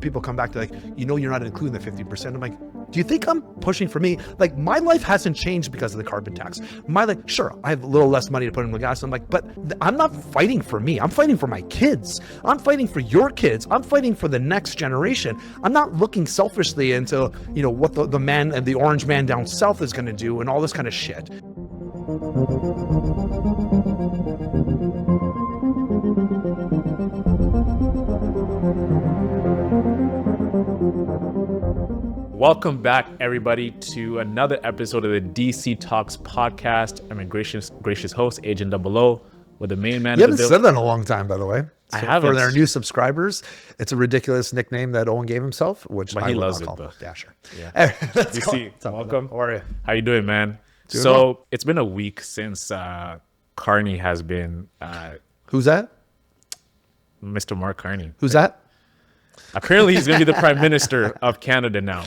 people come back to like, you're not including the 50%. I'm like, do you think I'm pushing for me? Like, my life hasn't changed because of the carbon tax. Sure, I have a little less money to put in the gas. I'm like, but I'm not fighting for me. I'm fighting for my kids. I'm fighting for your kids. I'm fighting for the next generation. I'm not looking selfishly into, what the man and the orange man down south is going to do and all this kind of shit. Welcome back, everybody, to another episode of the DC Talks podcast. I'm a gracious host, Agent Double O, with the main man. You haven't said that in a long time, by the way. I haven't. For our new subscribers, it's a ridiculous nickname that Owen gave himself, which but he loves it, though. Yeah, sure. Yeah. Welcome. How are you? How you doing, man? Doing well. It's been a week since Carney has been... Who's that? Mr. Mark Carney. Who's that? Apparently, he's going to be the Prime Minister of Canada now.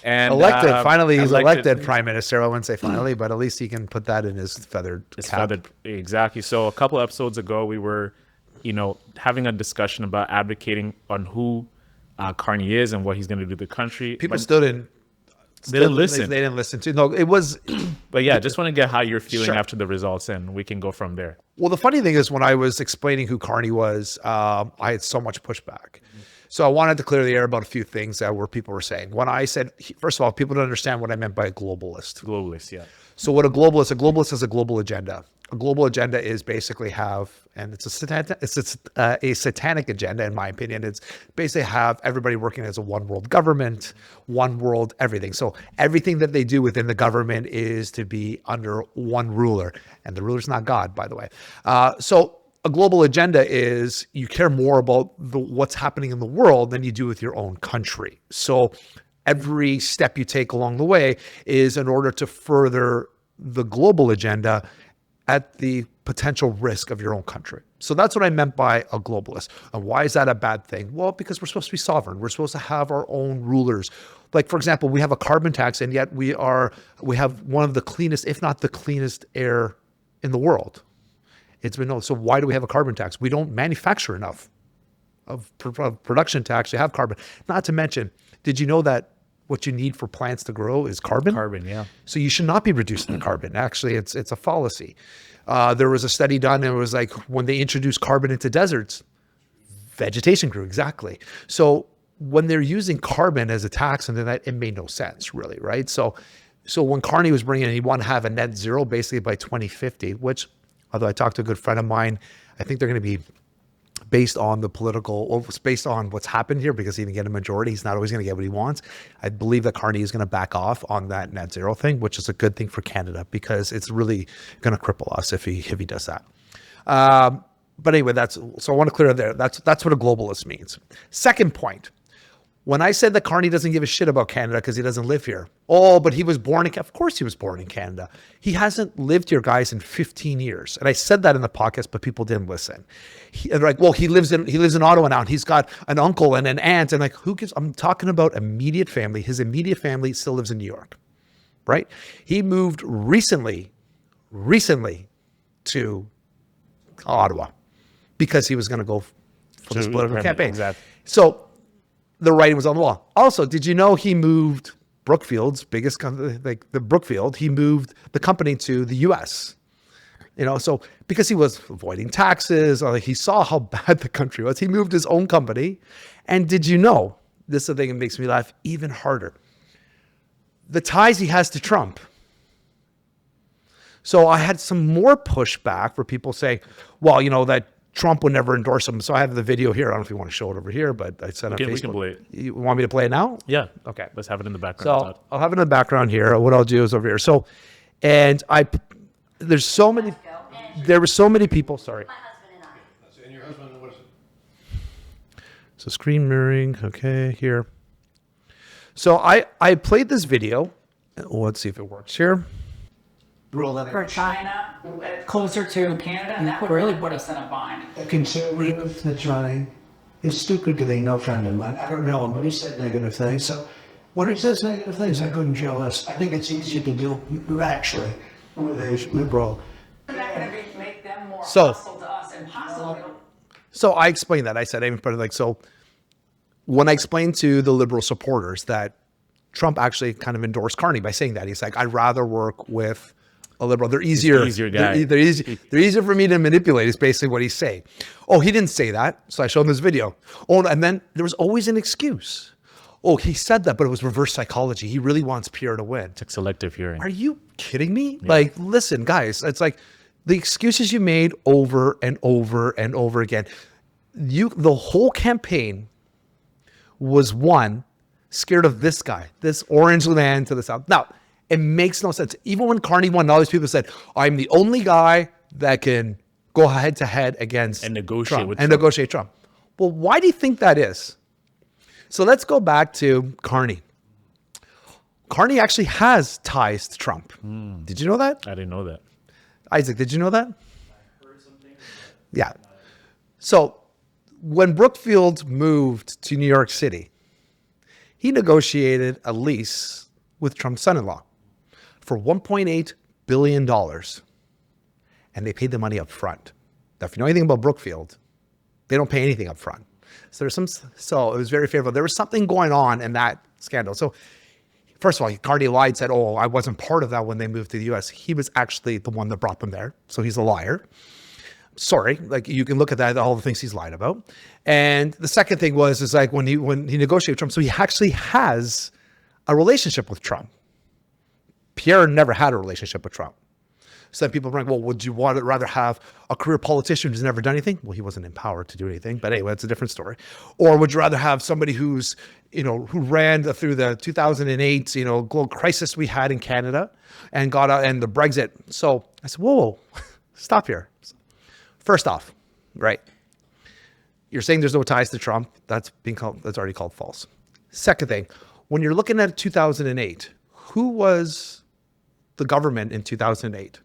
And elected. Finally, he's elected Prime Minister. I wouldn't say finally, but at least he can put that in his feathered cap. Exactly. So a couple episodes ago, we were, having a discussion about advocating on who Carney is and what he's going to do to the country. People still didn't listen. They didn't listen to. No, it was. But yeah, just want to get how you're feeling Sure. after the results, and we can go from there. Well, the funny thing is, when I was explaining who Carney was, I had so much pushback. So I wanted to clear the air about a few things that people were saying. When I said, first of all, people don't understand what I meant by a globalist. Globalist, yeah. So what a globalist is a global agenda. A global agenda is basically it's a satanic agenda, in my opinion. It's basically have everybody working as a one world government, one world everything. So everything that they do within the government is to be under one ruler. And the ruler's not God, by the way. So a global agenda is you care more about what's happening in the world than you do with your own country. So every step you take along the way is in order to further the global agenda at the potential risk of your own country. So that's what I meant by a globalist. And why is that a bad thing? Well, because we're supposed to be sovereign. We're supposed to have our own rulers. Like, for example, we have a carbon tax, and yet we have one of the cleanest, if not the cleanest air in the world. It's been known. So why do we have a carbon tax? We don't manufacture enough of production to actually have carbon. Not to mention, did you know that what you need for plants to grow is carbon? Carbon, yeah. So you should not be reducing the carbon. Actually, it's a fallacy. There was a study done, and it was like when they introduced carbon into deserts, vegetation grew. Exactly. So when they're using carbon as a tax, and then it made no sense, really, right? So when Carney was bringing in, he wanted to have a net zero basically by 2050, which, although I talked to a good friend of mine, I think they're going to be based on based on what's happened here, because he didn't get a majority. He's not always going to get what he wants. I believe that Carney is going to back off on that net zero thing, which is a good thing for Canada, because it's really going to cripple us if he does that. But anyway, so I want to clear it there. That's what a globalist means. Second point. When I said that Carney doesn't give a shit about Canada because he doesn't live here. Oh, but he was born in Canada. Of course he was born in Canada. He hasn't lived here, guys, in 15 years. And I said that in the podcast, but people didn't listen. He lives in Ottawa now, and he's got an uncle and an aunt. And like, who gives? I'm talking about immediate family. His immediate family still lives in New York, right? He moved recently to Ottawa because he was going to go for this political campaign. Exactly. So the writing was on the wall. Also, did you know he moved Brookfield's biggest company, like the Brookfield, he moved the company to the US? So because he was avoiding taxes, or he saw how bad the country was, he moved his own company. And did you know, this is the thing that makes me laugh even harder, the ties he has to Trump. So I had some more pushback for people saying, well, that Trump would never endorse him. So I have the video here. I don't know if you want to show it over here, but I said on Facebook. We can play it. You want me to play it now? Yeah. Okay. Let's have it in the background. So I'll have it in the background here. What I'll do is over here. So, and there were so many people. Sorry. My husband and I. And your husband, what is it? So screen mirroring. Okay, here. So I played this video. Let's see if it works here. For China, closer to Canada, and that would really put us in a bind. The conservative that's running is stupid because they know friend of mine. I don't know him, but he said negative things. So when he says negative things, I couldn't care less. I think it's easier to do actually with a liberal. Isn't that going to make them more So- hostile to us and possibly? So I explained that. I said, so when I explained to the liberal supporters that Trump actually kind of endorsed Carney by saying that, he's like, I'd rather work with a liberal. They're easier. Easier guy. They're easier for me to manipulate is basically what he's saying. Oh, he didn't say that. So I showed him this video. Oh, and then there was always an excuse. Oh, he said that, but it was reverse psychology. He really wants Pierre to win. It's like selective hearing. Are you kidding me? Yeah. Like, listen, guys, it's like the excuses you made over and over and over again. The whole campaign was one, scared of this guy, this orange man to the south. Now, it makes no sense. Even when Carney won, all these people said, I'm the only guy that can go head to head against and negotiate Trump, with and Trump. negotiate Trump. Well, why do you think that is? So let's go back to Carney. Carney actually has ties to Trump. Did you know that? I didn't know that. Isaac, did you know that? I heard something. Yeah. So when Brookfield moved to New York City, he negotiated a lease with Trump's son-in-law for $1.8 billion. And they paid the money up front. Now, if you know anything about Brookfield, they don't pay anything up front. So it was very favorable. There was something going on in that scandal. So first of all, Carney lied, said, oh, I wasn't part of that when they moved to the US. He was actually the one that brought them there. So he's a liar. Sorry, like you can look at that, all the things he's lied about. And the second thing is like when he negotiated with Trump, so he actually has a relationship with Trump. Pierre never had a relationship with Trump. So then people bring, well, would you rather have a career politician who's never done anything? Well, he wasn't empowered to do anything, but anyway, it's a different story. Or would you rather have somebody who's, who ran through the 2008, global crisis we had in Canada and got out and the Brexit. So I said, whoa, stop here. First off, right? You're saying there's no ties to Trump. That's already called false. Second thing, when you're looking at 2008, who was the government in 2008?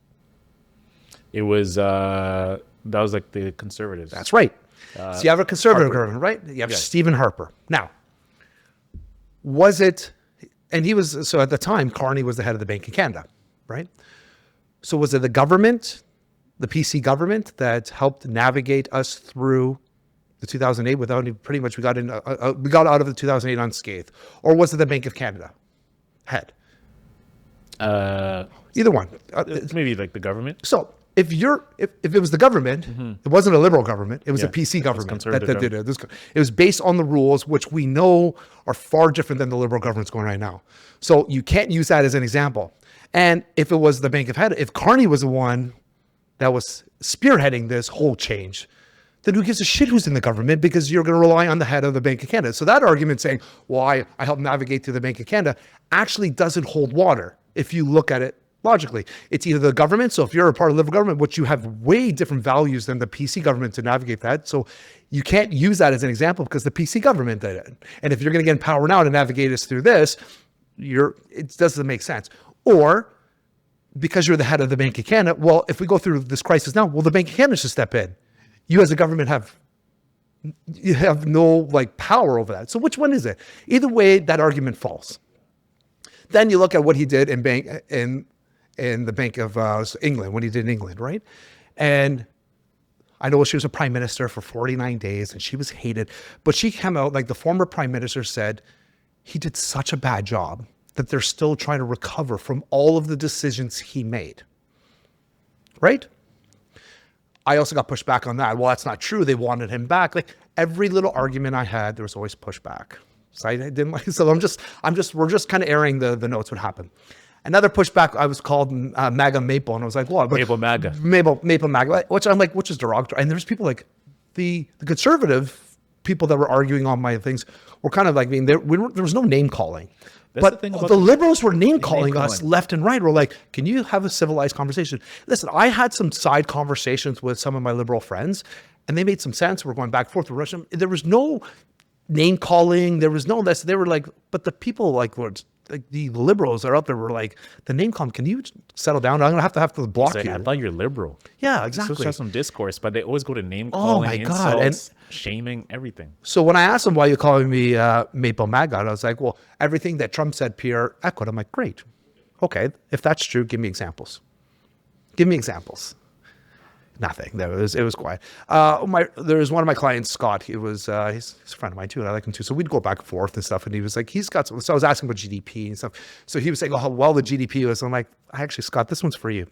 It was that was like the conservatives. That's right. So you have a conservative government, right? You have Yes. Stephen Harper. Now, was it? And he was so at the time. Carney was the head of the Bank of Canada, right? So was it the government, the PC government, that helped navigate us through the 2008 without any? Pretty much, we got out of the 2008 unscathed, or was it the Bank of Canada head? Either one. It's maybe like the government. So if it was the government, it wasn't a liberal government. It was a PC government conservative that did it. It was based on the rules, which we know are far different than the liberal government's going right now. So you can't use that as an example. And if it was the Bank of Canada, if Carney was the one that was spearheading this whole change, then who gives a shit who's in the government, because you're going to rely on the head of the Bank of Canada. So that argument saying, well, I helped navigate through the Bank of Canada actually doesn't hold water if you look at it logically. It's either the government. So if you're a part of the liberal government, which you have way different values than the PC government to navigate that. So you can't use that as an example because the PC government did it. And if you're going to get in power now to navigate us through this, it doesn't make sense. Or because you're the head of the Bank of Canada, well, if we go through this crisis now, well, the Bank of Canada should step in. You as a government have no power over that. So which one is it? Either way, that argument falls. Then you look at what he did in the Bank of England, what he did in England, right? And I know she was a prime minister for 49 days and she was hated, but she came out, like the former prime minister said, he did such a bad job that they're still trying to recover from all of the decisions he made, right? I also got pushed back on that. Well, that's not true. They wanted him back. Like every little argument I had, there was always pushback. So I didn't like. So we're just kind of airing the notes. What happened? Another pushback. I was called MAGA Maple, and I was like, what? Maple MAGA. Maple MAGA. Which I'm like, which is derogatory. And there's people like the conservative people that were arguing on my things were kind of like, there was no name calling. But the liberals were name calling us left and right. We're like, can you have a civilized conversation? Listen, I had some side conversations with some of my liberal friends, and they made some sense. We're going back and forth with Russia. There was no name calling. There was no this. They were like, but the people the liberals are out there were like, the name calling, can you settle down? I'm going to have to block you. I thought you're liberal. Yeah, exactly. Supposed to have some discourse, but they always go to name calling, my God. insults, shaming, everything. So when I asked them, why are you calling me Maple MAGA? I was like, well, everything that Trump said, Pierre echoed. I'm like, great. Okay, if that's true, give me examples. Give me examples. Nothing. It was quiet. There was one of my clients, Scott. He's a friend of mine too, and I like him too. So we'd go back and forth and stuff. And he was like, so I was asking about GDP and stuff. So he was saying, oh, how well the GDP was. I'm like, actually, Scott, this one's for you.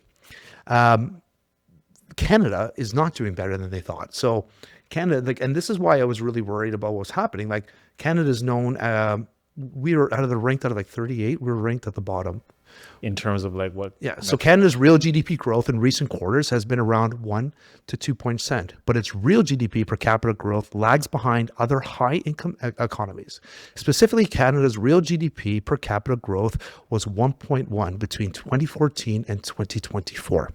Canada is not doing better than they thought. So Canada, and this is why I was really worried about what's happening. Like Canada is known. We were ranked out of like 38. We were ranked at the bottom. In terms of like what? Yeah. So Canada's real GDP growth in recent quarters has been around 1 to 2%, but its real GDP per capita growth lags behind other high income economies. Specifically, Canada's real GDP per capita growth was 1.1 between 2014 and 2024.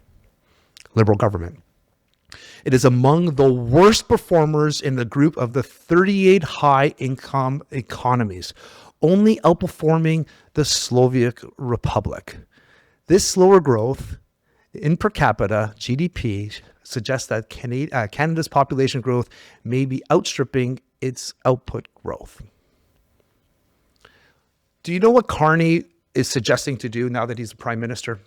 Liberal government. It is among the worst performers in the group of the 38 high income economies, only outperforming the Slovak Republic. This slower growth in per capita GDP suggests that Canada's population growth may be outstripping its output growth. Do you know what Carney is suggesting to do now that he's the prime minister?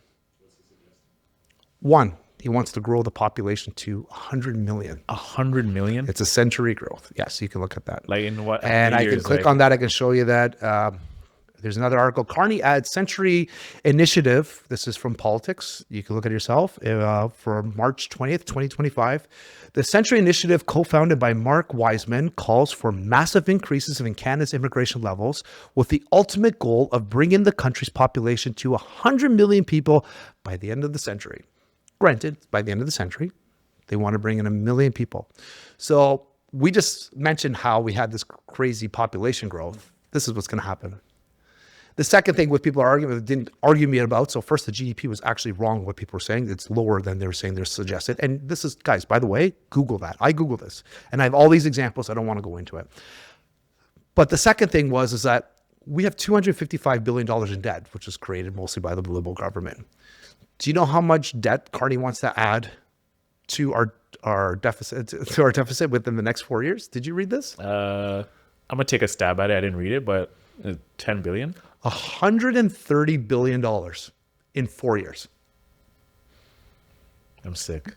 One, he wants to grow the population to 100 million. 100 million? It's a century growth. Yes, you can look at that. Like in what? And I can click on that. I can show you that. There's another article. Carney adds Century Initiative. This is from Politics. You can look at it yourself for March 20th, 2025. The Century Initiative, co-founded by Mark Wiseman, calls for massive increases in Canada's immigration levels with the ultimate goal of bringing the country's population to 100 million people by the end of the century. Granted, by the end of the century, they want to bring in 1 million people. So we just mentioned how we had this crazy population growth. This is what's going to happen. The second thing what people are arguing, didn't argue me about. So first, the GDP was actually wrong. What people were saying, it's lower than they were saying they're suggested. And this is, guys, by the way, Google that. I Google this, and I have all these examples. I don't want to go into it. But the second thing is that we have $255 billion in debt, which was created mostly by the Liberal government. Do you know how much debt Carney wants to add to our deficit within the next 4 years? Did you read this? I'm gonna take a stab at it. I didn't read it, but 10 billion. $130 billion in 4 years. I'm sick.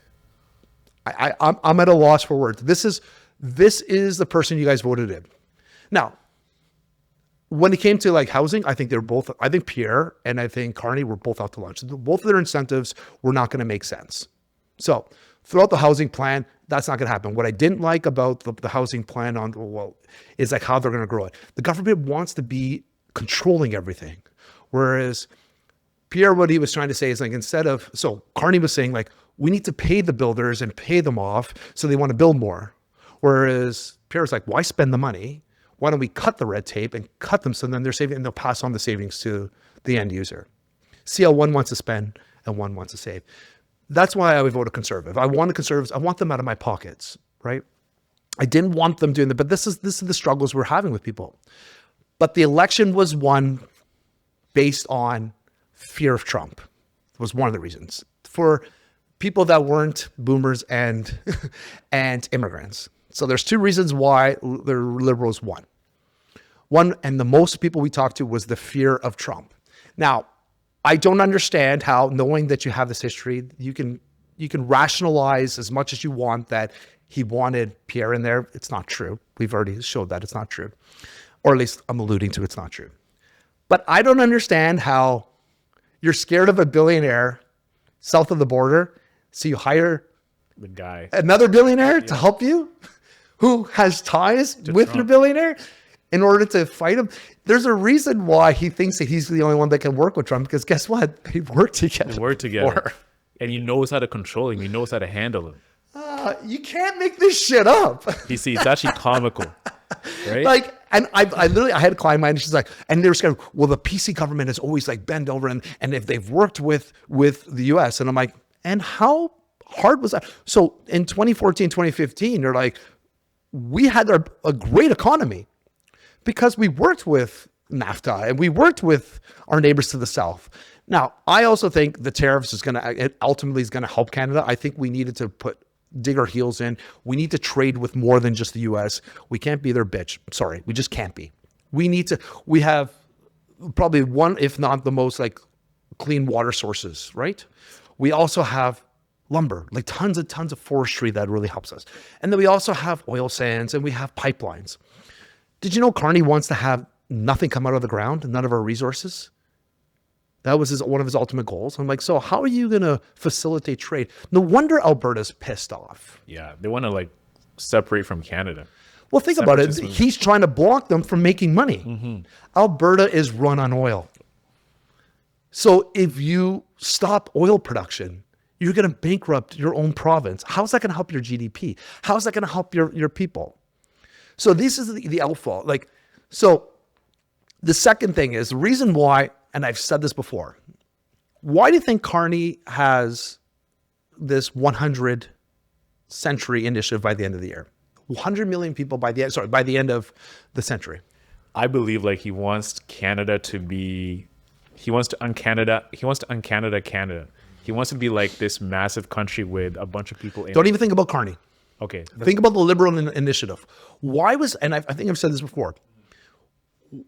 I'm at a loss for words. This is the person you guys voted in. Now, when it came to like housing, I think Pierre and I think Carney were both out to lunch. Both of their incentives were not going to make sense. So throughout the housing plan, that's not going to happen. What I didn't like about the housing plan is like how they're going to grow it. The government wants to be controlling everything. Whereas Pierre, what he was trying to say is like, Carney was saying like, we need to pay the builders and pay them off so they want to build more. Whereas Pierre's like, why spend the money? Why don't we cut the red tape and cut them so then they're saving and they'll pass on the savings to the end user. See how one wants to spend and one wants to save. That's why I would vote a conservative. I want the conservatives. I want them out of my pockets, right? I didn't want them doing that, but this is the struggles we're having with people. But the election was won based on fear of Trump. It was one of the reasons for people that weren't boomers and immigrants. So there's two reasons why the liberals won. One, and the most people we talked to was the fear of Trump. Now, I don't understand how, knowing that you have this history, you can rationalize as much as you want that he wanted Pierre in there. It's not true. We've already showed that it's not true. Or at least I'm alluding to it's not true. But I don't understand how you're scared of a billionaire south of the border, so you hire The guy. another billionaire to help you who has ties with Trump. your billionaire in order to fight him. There's a reason why he thinks that he's the only one that can work with Trump, because guess what? They worked together. They work together. before. And he knows how to control him. He knows how to handle him. You can't make this shit up. You see, it's actually comical. Right? Like, and I literally, I had a client of mine, and she's like, and they were scared, well, the PC government has always like bent over and if they've worked with the US, and I'm like, and how hard was that? So in 2014, 2015, they're like, we had a great economy because we worked with NAFTA and we worked with our neighbors to the south. Now, I also think the tariffs ultimately is going to help Canada. I think we needed to dig our heels in. We need to trade with more than just the US. We can't be their bitch. Sorry, we just can't be. We have probably one, if not the most like clean water sources, right? We also have lumber, like tons of forestry that really helps us. And then we also have oil sands and we have pipelines. Did you know Carney wants to have nothing come out of the ground, none of our resources? That was one of his ultimate goals. I'm like, so how are you going to facilitate trade? No wonder Alberta's pissed off. Yeah, they want to like separate from Canada. Well, think about it. Separatism. He's trying to block them from making money. Alberta is run on oil. So if you stop oil production, you're going to bankrupt your own province. How's that going to help your GDP? How's that going to help your people? So this is the alpha. Like, so the second thing is the reason why, and I've said this before, why do you think Carney has this 100 century initiative by the end of the year? 100 million people by the end of the century. I believe like he wants Canada to be, he wants to un-Canada Canada. He wants to be like this massive country with a bunch of people in Don't even think about Carney. Okay. Think about the Liberal initiative. Why was, and I think I've said this before,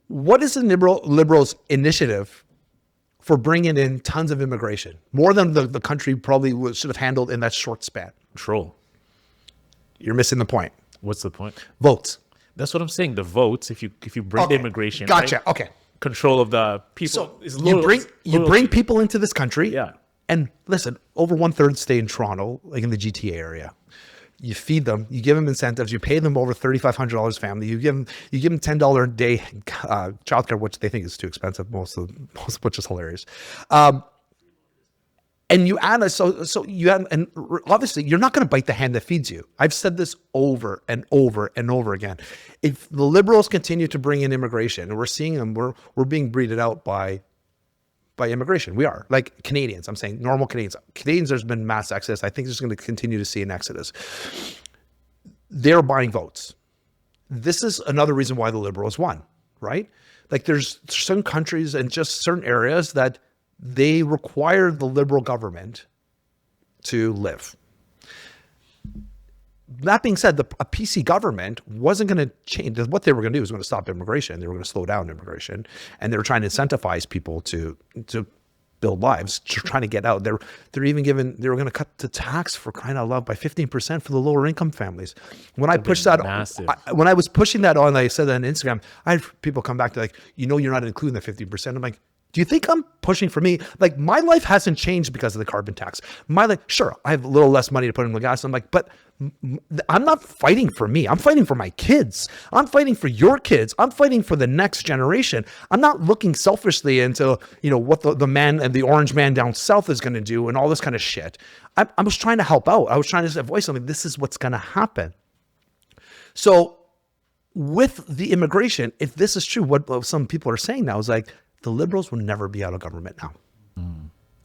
what is the Liberals initiative for bringing in tons of immigration? More than the country probably should have handled in that short span. Control. You're missing the point. What's the point? Votes. That's what I'm saying. The votes, if you bring the immigration, Gotcha. right? Okay. Control of the people. So is you bring people into this country. Yeah. And listen, over 1/3 stay in Toronto, like in the GTA area. You feed them, you give them incentives, you pay them over $3,500 family, you give them $10 a day childcare, which they think is too expensive, most of which is hilarious. And you add and obviously you're not going to bite the hand that feeds you. I've said this over and over and over again. If the Liberals continue to bring in immigration, and we're seeing them, we're being breeded out by immigration. We are, like Canadians. I'm saying normal Canadians. Canadians, there's been mass exodus. I think there's going to continue to see an exodus. They're buying votes. This is another reason why the Liberals won, right? Like there's certain countries and just certain areas that they require the Liberal government to live. That being said, a PC government wasn't going to change. What they were going to do was going to stop immigration. They were going to slow down immigration, and they were trying to incentivize people to build lives, trying to get out. They were going to cut the tax, for crying out loud, by 15% for the lower income families. When I pushed that, when I was pushing that on, I said that on Instagram, I had people come back to like, you're not including the 15%. I'm like, do you think I'm pushing for me? Like my life hasn't changed because of the carbon tax. My life, sure, I have a little less money to put in the gas. I'm like, but I'm not fighting for me. I'm fighting for my kids. I'm fighting for your kids. I'm fighting for the next generation. I'm not looking selfishly into, what the man and the orange man down south is going to do and all this kind of shit. I was trying to help out. I was trying to voice something. This is what's going to happen. So with the immigration, if this is true, what some people are saying now is like, the Liberals will never be out of government now.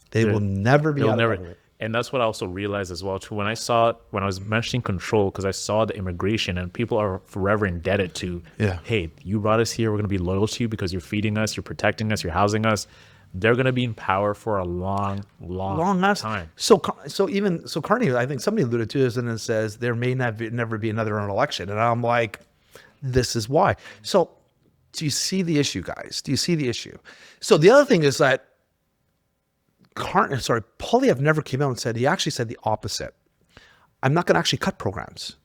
They will never be out of government. And that's what I also realized as well too. When I was mentioning control, because I saw the immigration and people are forever indebted to, hey, you brought us here, we're going to be loyal to you because you're feeding us, you're protecting us, you're housing us. They're going to be in power for a long time. So Carney, I think somebody alluded to this and it says there may never be another election. And I'm like, this is why. So do you see the issue, guys? Do you see the issue? So the other thing is that Poilievre never came out and said, he actually said the opposite. I'm not going to actually cut programs.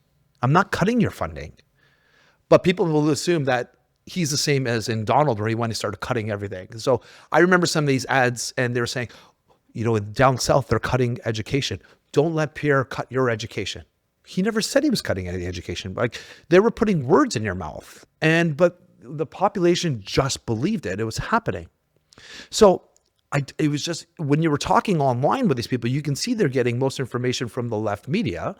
I'm not cutting your funding. But people will assume that he's the same as in Donald, where he went and started cutting everything. So I remember some of these ads and they were saying, down south, they're cutting education. Don't let Pierre cut your education. He never said he was cutting any education. Like they were putting words in your mouth. But the population just believed it. It was happening. So it was just, when you were talking online with these people, you can see they're getting most information from the left media.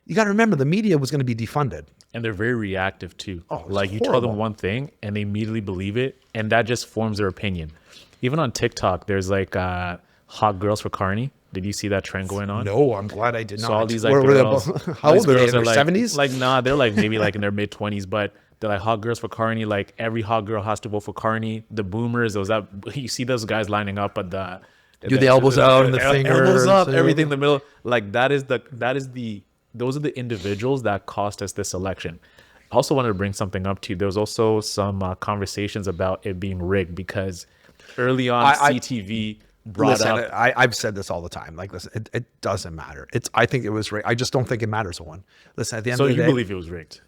You got to remember the media was going to be defunded. And they're very reactive too. Oh, like you tell them one thing and they immediately believe it. And that just forms their opinion. Even on TikTok, there's like hot girls for Carney. Did you see that trend going on? No, I'm glad I did not. So all these like girls, how old are they? In their 70s? Like, nah, they're like maybe like in their mid 20s, but they're like hot girls for Carney. Like every hot girl has to vote for Carney. The boomers, you see those guys lining up at the elbows out and the fingers, elbows up, everything in the middle. Like those are the individuals that cost us this election. I also wanted to bring something up to you. There was also some conversations about it being rigged because early on CTV brought Listen, up. I've said this all the time. Like, listen, it doesn't matter. I think it was rigged. I just don't think it matters, Owen. Listen, at the end So of the you day, believe it was rigged?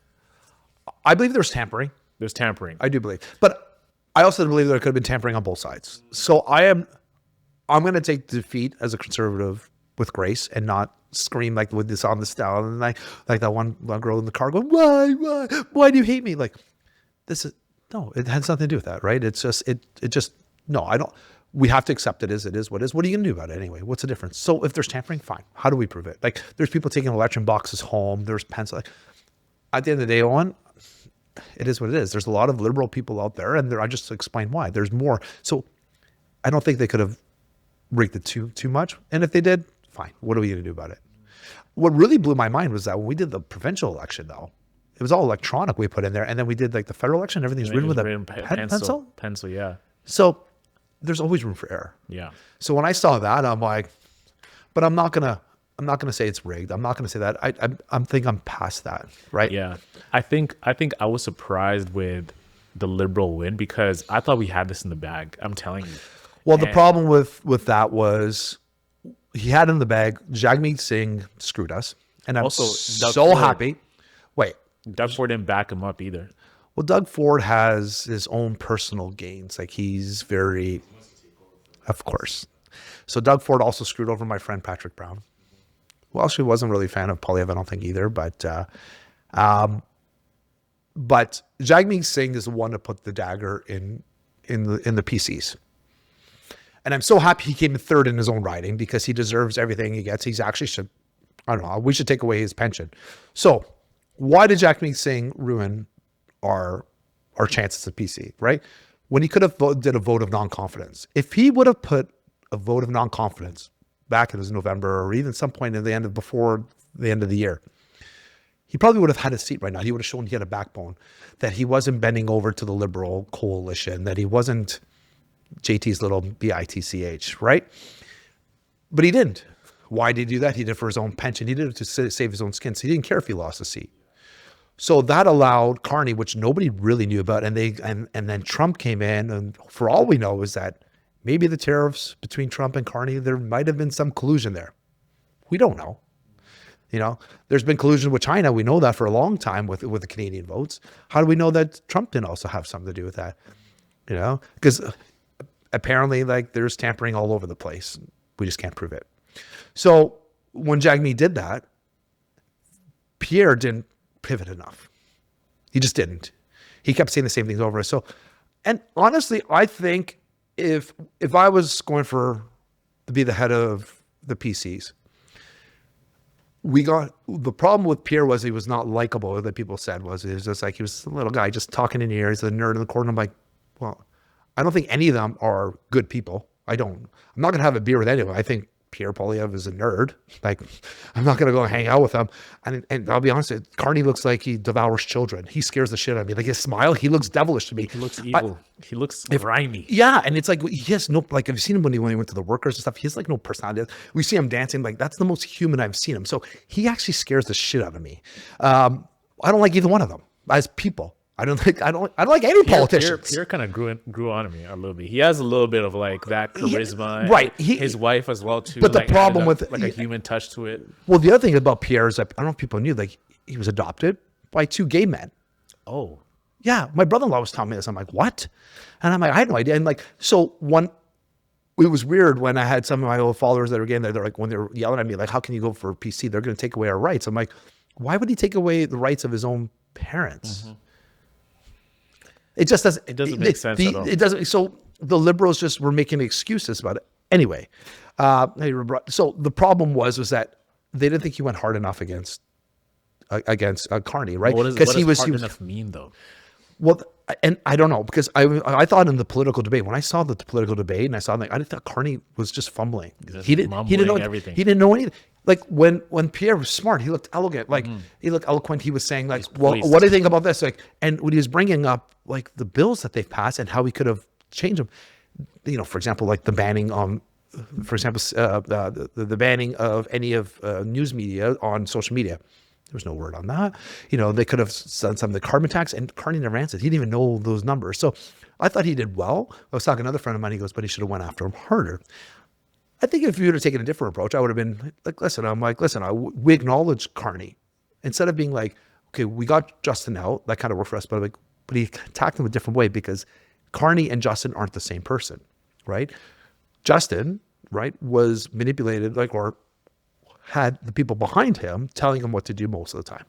I believe there's tampering. There's tampering. I do believe, but I also believe there could have been tampering on both sides. So I'm going to take defeat as a conservative with grace and not scream like with this on the style and like that one girl in the car going, why do you hate me? Like, this is no, it has nothing to do with that, right? It's just it just no, I don't. We have to accept it as it is what it is. What are you gonna do about it anyway? What's the difference? So if there's tampering, fine. How do we prove it? Like, there's people taking election boxes home. There's pencil. Like, at the end of the day, Owen, it is what it is. There's a lot of liberal people out there, and I just explained why. There's more. So I don't think they could have rigged it too much. And if they did, fine. What are we gonna do about it? What really blew my mind was that when we did the provincial election, though, it was all electronic we put in there. And then we did like the federal election, everything's written with a pencil. Pencil, yeah. So there's always room for error. Yeah. So when I saw that, I'm like, but I'm not gonna say it's rigged. I'm not gonna say that. I'm think I'm past that, right? Yeah. I think I was surprised with the Liberal win because I thought we had this in the bag. I'm telling you. Well, the problem with that was he had in the bag, Jagmeet Singh screwed us. And I'm Also, Doug so Ford. happy. Wait. Doug Ford didn't back him up either. Well, Doug Ford has his own personal gains. Like, he's very, of course. So Doug Ford also screwed over my friend Patrick Brown. Well, she wasn't really a fan of Polyev, I don't think either. But Jagmeet Singh is the one that put the dagger in the PCs. And I'm so happy he came in third in his own riding because he deserves everything he gets. He's actually should, I don't know, we should take away his pension. So why did Jagmeet Singh ruin our chances at PC, right? When he could have did a vote of non-confidence. If he would have put a vote of non-confidence back in his November or even some point before the end of the year, he probably would have had a seat right now. He would have shown he had a backbone, that he wasn't bending over to the Liberal coalition, that he wasn't JT's little bitch, right? But he didn't. Why did he do that? He did it for his own pension. He did it to save his own skin. So he didn't care if he lost a seat. So that allowed Carney, which nobody really knew about, and then Trump came in, and for all we know is that maybe the tariffs between Trump and Carney, there might have been some collusion there. We don't know. You know, there's been collusion with China. We know that for a long time with the Canadian votes. How do we know that Trump didn't also have something to do with that? You know, because apparently, like, there's tampering all over the place. We just can't prove it. So when Jagmeet did that, Pierre didn't pivot enough. He just didn't. He kept saying the same things over. So, and honestly, I think if I was going to be the head of the PCs, the problem with Pierre was he was not likable. That people said it was just like, he was a little guy just talking in your ear. He's a nerd in the corner. I'm like, well, I don't think any of them are good people. I'm not going to have a beer with anyone. I think Pierre Polyev is a nerd. Like, I'm not going to go hang out with him. And I'll be honest, Carney looks like he devours children. He scares the shit out of me. Like, his smile, he looks devilish to me. He looks evil. He looks grimy. Yeah. And it's like, he has no, like, I've seen him when he went to the workers and stuff. He has like no personality. We see him dancing. Like, that's the most human I've seen him. So he actually scares the shit out of me. I don't like either one of them as people. I don't like any politicians. Pierre kind of grew on me a little bit. He has a little bit of like that charisma, right? His wife as well too. But the like, problem with like a human touch to it. Well, the other thing about Pierre is that I don't know if people knew, like, he was adopted by two gay men. Oh, yeah, my brother-in-law was telling me this. I'm like, what? And I'm like, I had no idea. And like, so it was weird when I had some of my old followers that were gay. They're like, when they're yelling at me, like, how can you go for PC? They're going to take away our rights. I'm like, why would he take away the rights of his own parents? Mm-hmm. It just doesn't. It doesn't make sense at all. It doesn't. So the liberals just were making excuses about it. Anyway, so the problem was that they didn't think he went hard enough against Carney, right? Because he was hard enough mean though. Well, and I don't know, because I thought in the political debate, when I saw the political debate and I saw, like, I thought Carney was just fumbling. He didn't know everything. He didn't know anything. Like, when Pierre was smart, he looked elegant. Like, he looked eloquent. He was saying, like, well, what do you think about this? Like, and when he was bringing up, like, the bills that they've passed and how we could have changed them, you know, for example, like the banning the banning of any of news media on social media. There was no word on that. You know, they could have done some of the carbon tax, and Carney never answered. He didn't even know those numbers. So I thought he did well. I was talking to another friend of mine. He goes, but he should have went after him harder. I think if you would have taken a different approach, I would have been like, listen, we acknowledge Carney. Instead of being like, okay, we got Justin out, that kind of worked for us, but he attacked him a different way because Carney and Justin aren't the same person, right? Justin, right, was manipulated, or had the people behind him telling him what to do most of the time.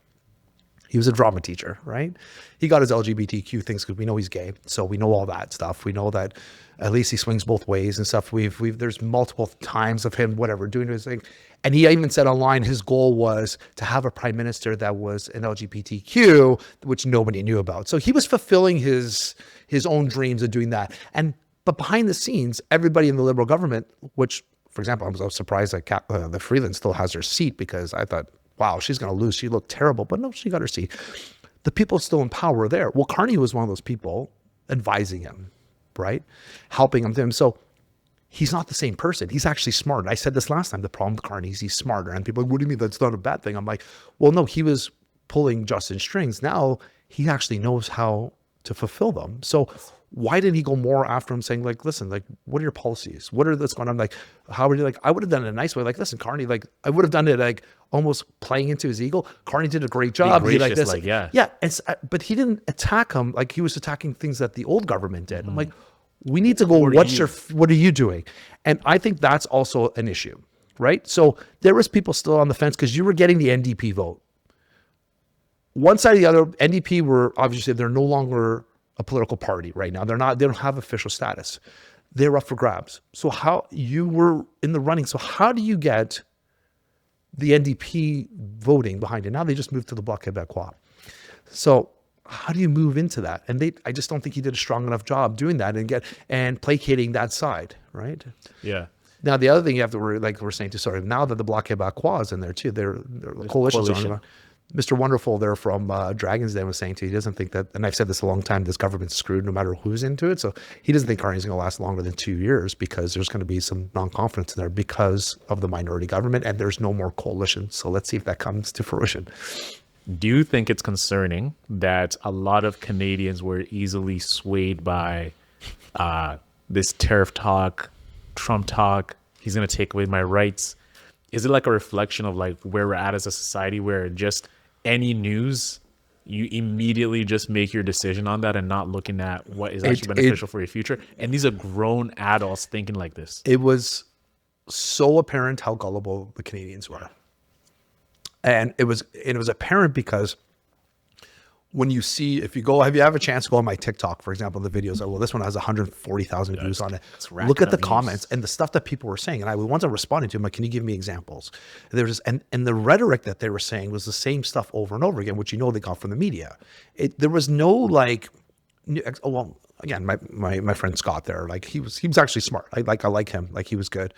He was a drama teacher, right? He got his LGBTQ things because we know he's gay. So we know all that stuff. We know that at least he swings both ways and stuff. There's multiple times of him, doing his thing. And he even said online his goal was to have a prime minister that was an LGBTQ, which nobody knew about. So he was fulfilling his own dreams of doing that. But behind the scenes, everybody in the Liberal government, which, for example, I was surprised that the Freeland still has her seat, because I thought, wow, she's going to lose. She looked terrible, but no, she got her seat. The people still in power are there. Well, Carney was one of those people advising him, right? Helping him. So he's not the same person. He's actually smart. I said this last time. The problem with Carney is he's smarter. And people are like, what do you mean that's not a bad thing? I'm like, well, no, he was pulling Justin's strings. Now he actually knows how to fulfill them. So why didn't he go more after him, saying like, listen, like, what are your policies? What are this going on? Like, how would you, like, I would have done it a nice way. Like, listen, Carney, like, I would have done it like almost playing into his ego. Carney did a great job. Gracious, he like this. like, yeah. Yeah. But he didn't attack him like he was attacking things that the old government did. I'm like, we need to go, what are you doing? And I think that's also an issue, right? So there was people still on the fence because you were getting the NDP vote. One side or the other, NDP were obviously, they're no longer a political party right now. They don't have official status. They're up for grabs. So how you were in the running. So how do you get the NDP voting behind it? Now they just moved to the Bloc Québécois. So how do you move into that? And I just don't think he did a strong enough job doing that and placating that side, right? Yeah. Now the other thing you have to worry, like we're saying too, sorry, now that the Bloc Québécois is in there too, they're coalition. Mr. Wonderful there from Dragon's Den was saying too, he doesn't think that, and I've said this a long time, this government's screwed no matter who's into it. So he doesn't think Carney's going to last longer than 2 years because there's going to be some non-confidence in there because of the minority government, and there's no more coalition. So let's see if that comes to fruition. Do you think it's concerning that a lot of Canadians were easily swayed by this tariff talk, Trump talk, he's going to take away my rights? Is it like a reflection of like where we're at as a society, where just any news, you immediately just make your decision on that and not looking at what is actually beneficial for your future? And these are grown adults thinking like this. It was so apparent how gullible the Canadians were. And it was apparent because when you see, if you have a chance to go on my TikTok, for example, the videos, well, this one has 140,000 views on it. Look at the comments and the stuff that people were saying. And the ones I responded to, I'm like, can you give me examples? And the rhetoric that they were saying was the same stuff over and over again, which they got from the media. There was no like, well, again, my friend Scott there, like he was actually smart. I like him, like he was good.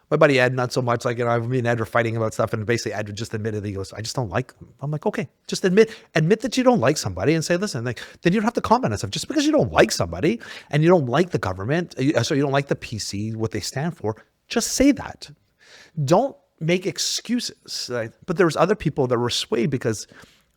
My buddy Ed, not so much. Like, me and Ed were fighting about stuff, and basically Ed just admitted, he goes, I just don't like them. I'm like, okay, just admit that you don't like somebody and say, listen, like, then you don't have to comment on stuff. Just because you don't like somebody and you don't like the government, so you don't like the PC, what they stand for, just say that. Don't make excuses. But there was other people that were swayed because,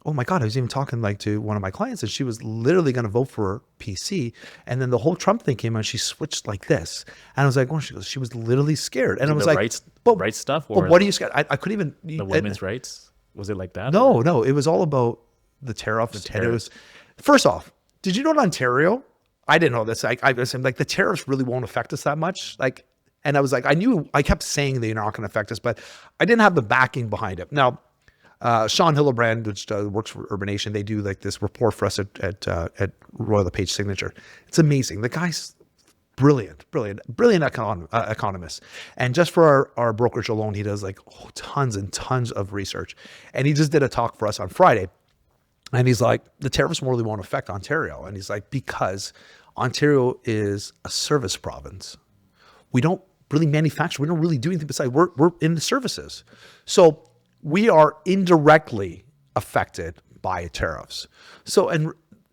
oh my God, I was even talking like to one of my clients and she was literally going to vote for PC. And then the whole Trump thing came out and she switched like this. And I was like, oh, she was literally scared. And I was like, right stuff? Or what are you scared? I couldn't even. The women's rights? Was it like that? No, it was all about the tariffs. And it was, first off, did you know in Ontario? I didn't know this. I was like, the tariffs really won't affect us that much. Like, and I was like, I kept saying they're not going to affect us, but I didn't have the backing behind it. Now, Sean Hillebrand, which works for Urbanation, they do like this report for us at Royal LePage Signature. It's amazing. The guy's brilliant economist. And just for our brokerage alone, he does like tons and tons of research. And he just did a talk for us on Friday. And he's like, the tariffs really won't affect Ontario. And he's like, because Ontario is a service province. We don't really manufacture. We don't really do anything besides we're in the services. So we are indirectly affected by tariffs. So,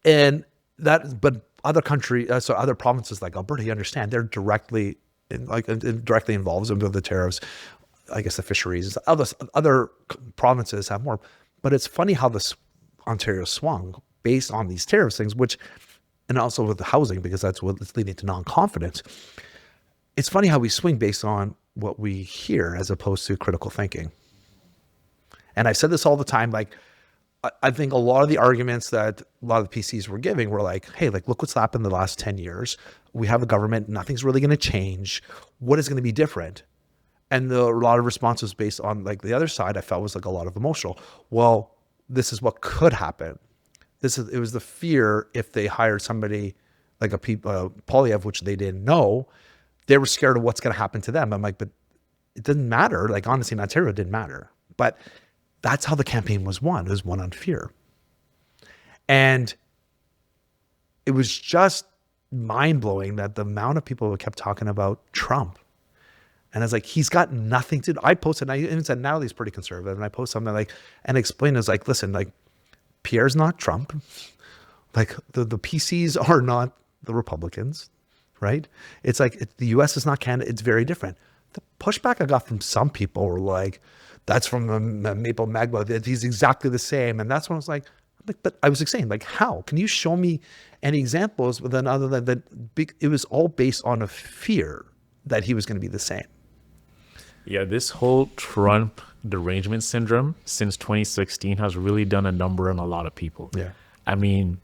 but other countries, so other provinces like Alberta, you understand, they're directly involved in the tariffs. I guess the fisheries, other provinces have more. But it's funny how Ontario swung based on these tariffs things, and also with the housing, because that's what's leading to non-confidence. it's funny how we swing based on what we hear as opposed to critical thinking. And I've said this all the time, like, I think a lot of the arguments that a lot of the PCs were giving were like, hey, like, look what's happened in the last 10 years. We have a government, nothing's really going to change. What is going to be different? And a lot of responses based on like the other side, I felt was like a lot of emotional. Well, this is what could happen. It was the fear if they hired somebody like Polyev, which they didn't know, they were scared of what's going to happen to them. I'm like, but it didn't matter. Like, honestly, in Ontario, it didn't matter. But that's how the campaign was won. It was won on fear. And it was just mind-blowing that the amount of people who kept talking about Trump. And I was like, he's got nothing to do. I posted, and I even said, Natalie's pretty conservative. And I posted something like, and explained, it's like, listen, like, Pierre's not Trump. Like, the PCs are not the Republicans, right? It's like, the US is not Canada. It's very different. The pushback I got from some people were like, that's from Maple Magma. He's exactly the same. And that's when I was like, but I was like saying, like, how? Can you show me any examples? But then other than that, it was all based on a fear that he was going to be the same. Yeah, this whole Trump derangement syndrome since 2016 has really done a number on a lot of people. Yeah. I mean,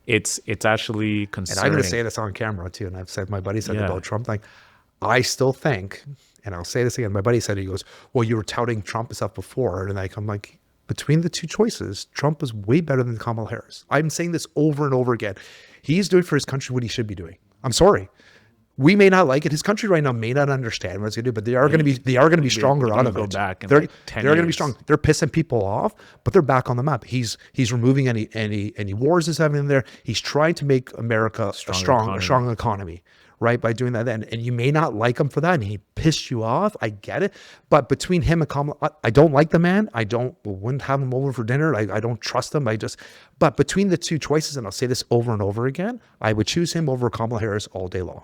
it's actually concerning. And I'm going to say this on camera too. And I've said, my buddy said about Trump, like, I still think, and I'll say this again, my buddy said, he goes, well, you were touting Trump and stuff before. And like, I'm like, between the two choices, Trump is way better than Kamala Harris. I'm saying this over and over again. He's doing for his country what he should be doing. I'm sorry. We may not like it. His country right now may not understand what it's going to do, but they are going to be stronger out of it. They're going to be strong. They're pissing people off, but they're back on the map. He's removing any wars that's happening in there. He's trying to make America a strong economy, right? By doing that. And you may not like him for that. And he pissed you off. I get it. But between him and Kamala, I don't like the man. Wouldn't have him over for dinner. I don't trust him. But between the two choices, and I'll say this over and over again, I would choose him over Kamala Harris all day long.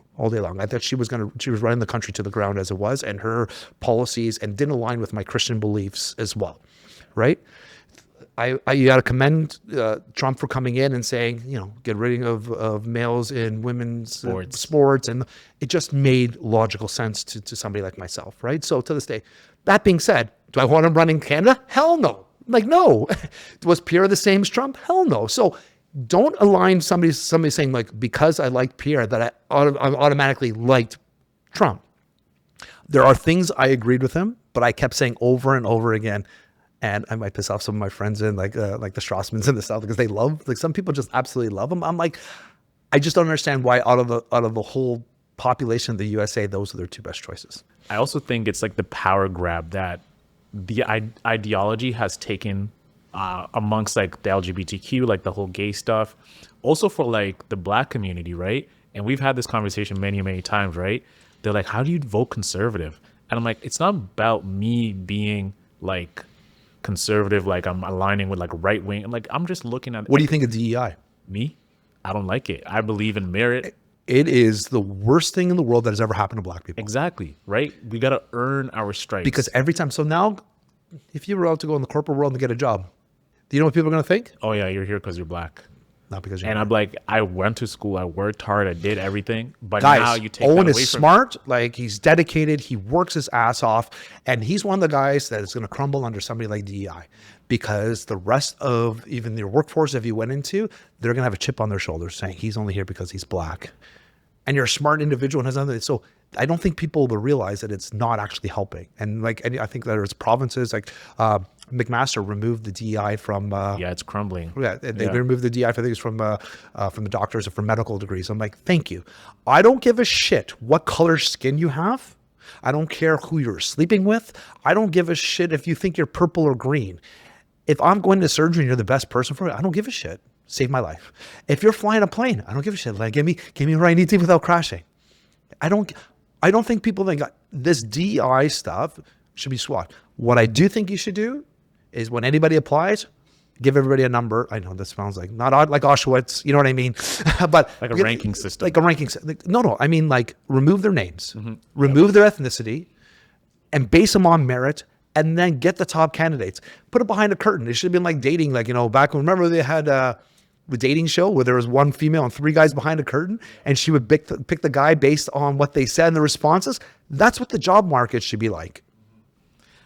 I thought she was running the country to the ground as it was, and her policies and didn't align with my Christian beliefs as well, right? You got to commend Trump for coming in and saying, get rid of males in women's sports. And it just made logical sense to somebody like myself, right? So to this day, that being said, do I want him running Canada? Hell no. Like, no. Was Pierre the same as Trump? Hell no. So don't align somebody saying, like, because I liked Pierre, that I automatically liked Trump. There are things I agreed with him, but I kept saying over and over again, and I might piss off some of my friends in like the Strassmans and the South, because they love, like, some people just absolutely love him. I'm like, I just don't understand why out of the whole population of the USA, those are their two best choices. I also think it's like the power grab that the ideology has taken amongst like the LGBTQ, like the whole gay stuff, also for like the Black community, right? And we've had this conversation many times, right? They're like, how do you vote conservative? And I'm like, it's not about me being like conservative, like I'm aligning with like right wing. Like, I'm just looking at what do you think of DEI? Me, I don't like it. I believe in merit. It is the worst thing in the world that has ever happened to Black people. Exactly, right? We got to earn our stripes. Because every time, so now, if you were out to go in the corporate world and get a job, do you know what people are going to think? Oh yeah, you're here because you're Black. Not because you're And Black. I'm like, I went to school, I worked hard, I did everything, but guys, now you take Owen that away is from smart, like, he's dedicated, he works his ass off, and he's one of the guys that is going to crumble under somebody like DEI, because the rest of even your workforce, if you went into, they're going to have a chip on their shoulders saying he's only here because he's Black. And you're a smart individual and has nothing. So I don't think people will realize that it's not actually helping. And like, I think there's provinces like McMaster removed the DEI from. yeah, it's crumbling. Yeah, they removed the DEI. I think it's from the doctors or from medical degrees. I'm like, thank you. I don't give a shit what color skin you have. I don't care who you're sleeping with. I don't give a shit if you think you're purple or green. If I'm going to surgery and you're the best person for it, I don't give a shit. Save my life. If you're flying a plane, I don't give a shit. Like, give me where I need to without crashing. I don't think people think this DEI stuff should be swapped. What I do think you should do is when anybody applies, give everybody a number. I know this sounds like not odd, like Auschwitz, you know what I mean? But Like a ranking system. Like a ranking system. No. I mean, like, remove their names, remove their ethnicity, and base them on merit. And then get the top candidates. Put it behind a curtain. It should have been like dating, like, back when, remember they had dating show where there was one female and 3 guys behind a curtain, and she would pick the guy based on what they said and the responses. That's what the job market should be like.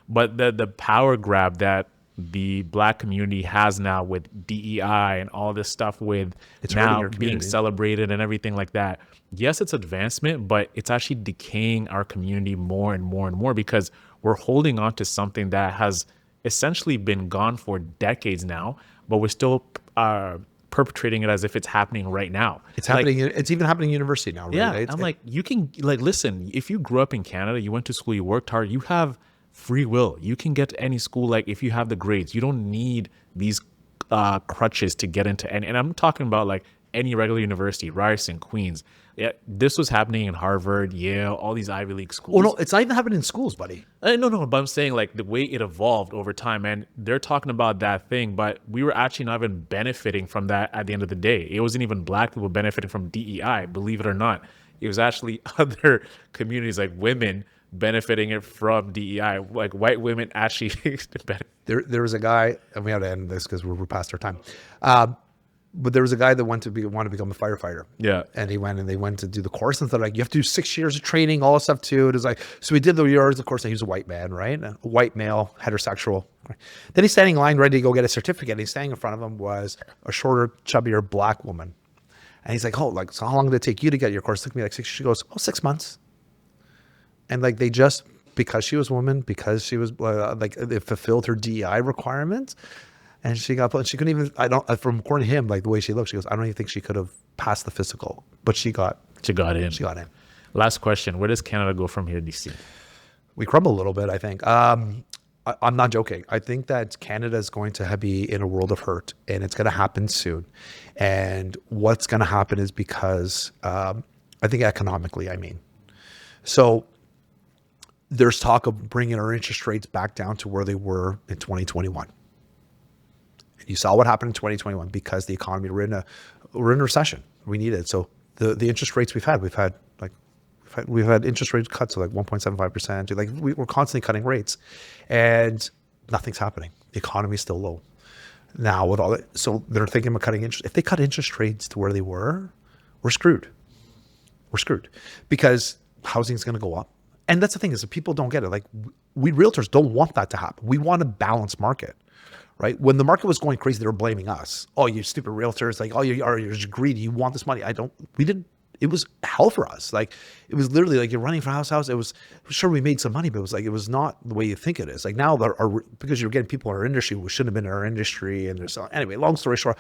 But the power grab that the Black community has now with DEI and all this stuff with It's now hurting your being community. celebrated and everything like that. Yes, it's advancement, but it's actually decaying our community more and more and more because we're holding on to something that has essentially been gone for decades now, but we're still perpetrating it as if it's happening right now. It's happening. It's even happening in university now. Really. Yeah, I'm like, you can listen, if you grew up in Canada, you went to school, you worked hard, you have free will. You can get to any school. Like if you have the grades, you don't need these crutches to get into any. And I'm talking about like any regular university, Ryerson, Queens. Yeah, this was happening in Harvard, Yale, all these Ivy League schools. Oh no, it's not even happening in schools, buddy. No, but I'm saying like the way it evolved over time, and they're talking about that thing, but we were actually not even benefiting from that at the end of the day. It wasn't even Black people benefiting from DEI, believe it or not. It was actually other communities like women benefiting it from DEI, like white women actually benefit. There was a guy, and we have to end this because we're past our time. But there was a guy that wanted to become a firefighter. Yeah. And they went to do the course, and they're like, you have to do 6 years of training, all this stuff too. It was like, so he did the years of course, and he was a white man, right? A white male, heterosexual. Then he's standing in line ready to go get a certificate. And he's standing in front of him was a shorter, chubbier Black woman. And he's like, oh, like, so how long did it take you to get your course? It took me like 6. She goes, 6 months. And like, they just, because she was a woman, because she was it fulfilled her DEI requirements. And she couldn't even, from according to him, like the way she looked, she goes, I don't even think she could have passed the physical, but she got in. Last question. Where does Canada go from here, DC? We crumble a little bit, I think. I'm not joking. I think that Canada is going to be in a world of hurt, and it's going to happen soon. And what's going to happen is because, I think economically, so there's talk of bringing our interest rates back down to where they were in 2021. You saw what happened in 2021 because the economy, we're in a recession. We need it. So the interest rates we've had interest rate cuts of like 1.75%. Like we're constantly cutting rates, and nothing's happening. The economy's still low now with all that. So they're thinking about cutting interest. If they cut interest rates to where they were, we're screwed. We're screwed because housing is going to go up. And that's the thing is that people don't get it. Like we realtors don't want that to happen. We want a balanced market. Right? When the market was going crazy, they were blaming us. Oh, you stupid realtors. Like, oh, you're just greedy. You want this money. It was hell for us. Like, it was literally like you're running from house to house. It was, sure, we made some money, but it was not the way you think it is. Like now, because you're getting people in our industry who shouldn't have been in our industry. And anyway, long story short,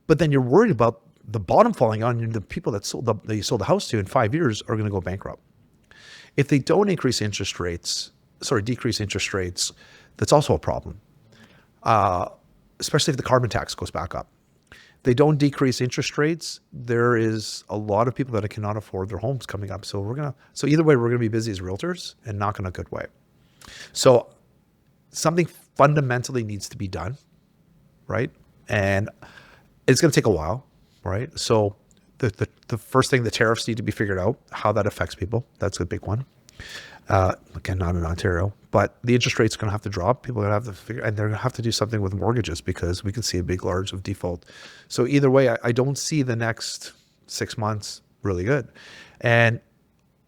but then you're worried about the bottom falling on you. The people that you sold the house to in 5 years are going to go bankrupt. If they don't decrease interest rates, that's also a problem. Especially if the carbon tax goes back up. They don't decrease interest rates. There is a lot of people that cannot afford their homes coming up. So either way, we're going to be busy as realtors and not in a good way. So something fundamentally needs to be done, right? And it's going to take a while, right? So the first thing, the tariffs need to be figured out, how that affects people. That's a big one. Again, not in Ontario, but the interest rate's going to have to drop. People are going to have to figure, and they're going to have to do something with mortgages because we can see a big large of default. So either way, I don't see the next 6 months really good. And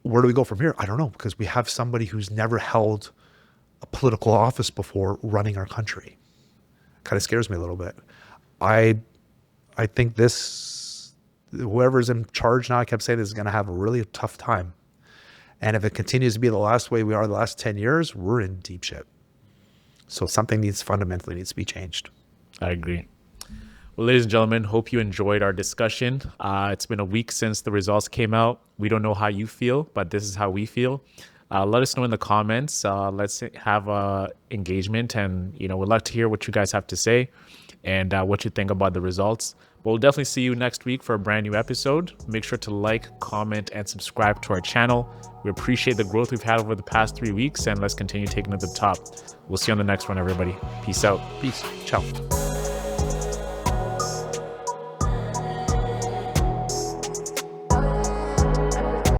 where do we go from here? I don't know, because we have somebody who's never held a political office before running our country. Kind of scares me a little bit. I think whoever's in charge now, I kept saying this, is going to have a really tough time. And if it continues to be the last way we are the last 10 years, we're in deep shit. So something fundamentally needs to be changed. I agree. Well, ladies and gentlemen, hope you enjoyed our discussion. It's been a week since the results came out. We don't know how you feel, but this is how we feel. Let us know in the comments. Let's have engagement, and we'd like to hear what you guys have to say and what you think about the results. But we'll definitely see you next week for a brand new episode. Make sure to like, comment, and subscribe to our channel. We appreciate the growth we've had over the past 3 weeks, and let's continue taking it to the top. We'll see you on the next one, everybody. Peace out. Peace. Ciao.